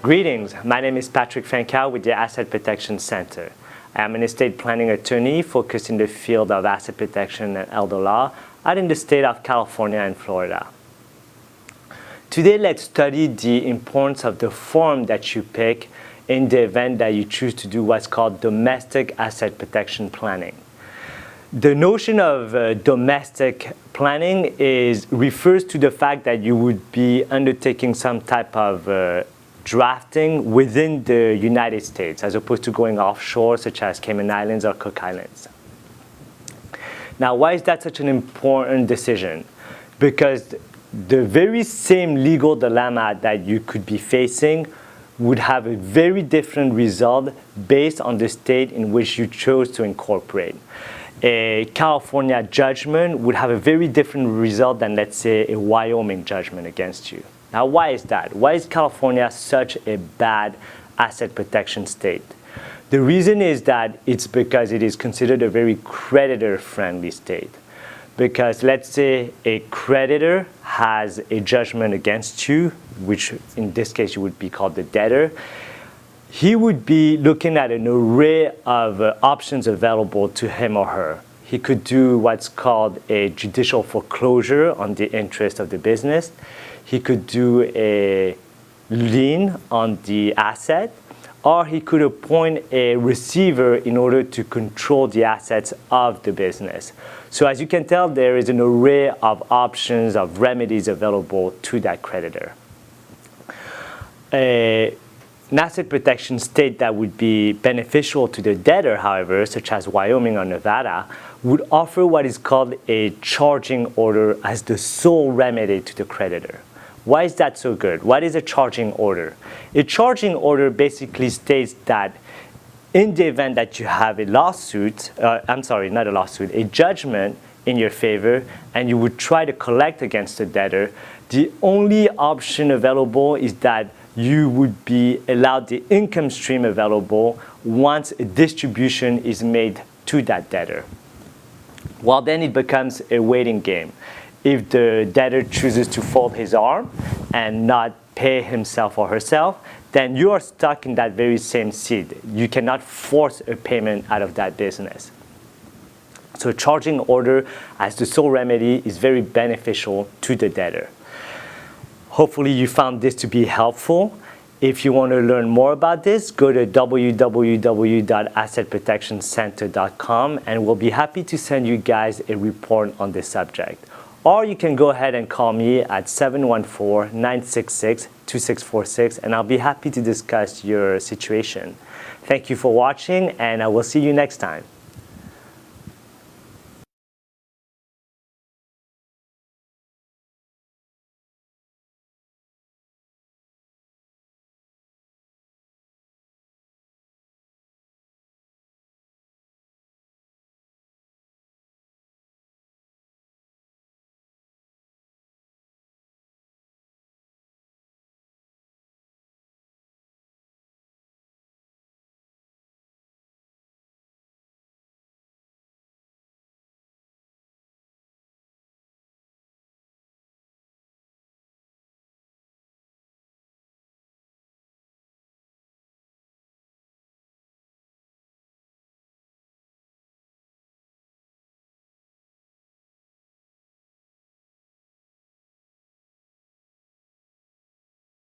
Greetings, my name is Patrick Phancao with the Asset Protection Center. I am an estate planning attorney focused in the field of asset protection and elder law out in the state of California and Florida. Today, let's study the importance of the form that you pick in the event that you choose to do what's called domestic asset protection planning. The notion of domestic planning refers to the fact that you would be undertaking some type of drafting within the United States as opposed to going offshore, such as Cayman Islands or Cook Islands. Now, why is that such an important decision? Because the very same legal dilemma that you could be facing would have a very different result based on the state in which you chose to incorporate. A California judgment would have a very different result than, let's say, a Wyoming judgment against you. Now, why is that? Why is California such a bad asset protection state? The reason is that it's because it is considered a very creditor-friendly state. Because let's say a creditor has a judgment against you, which in this case you would be called the debtor, he would be looking at an array of options available to him or her. He could do what's called a judicial foreclosure on the interest of the business. He could do a lien on the asset, or he could appoint a receiver in order to control the assets of the business. So as you can tell, there is an array of options, of remedies available to that creditor. An asset protection state that would be beneficial to the debtor, however, such as Wyoming or Nevada, would offer what is called a charging order as the sole remedy to the creditor. Why is that so good? What is a charging order? A charging order basically states that in the event that you have a lawsuit, a judgment in your favor, and you would try to collect against the debtor, the only option available is that you would be allowed the income stream available once a distribution is made to that debtor. Well, then it becomes a waiting game. If the debtor chooses to fold his arm and not pay himself or herself, then you are stuck in that very same seat. You cannot force a payment out of that business. So charging order as the sole remedy is very beneficial to the debtor. Hopefully you found this to be helpful. If you want to learn more about this, go to www.assetprotectioncenter.com and we'll be happy to send you guys a report on this subject. Or you can go ahead and call me at 714-966-2646 and I'll be happy to discuss your situation. Thank you for watching and I will see you next time.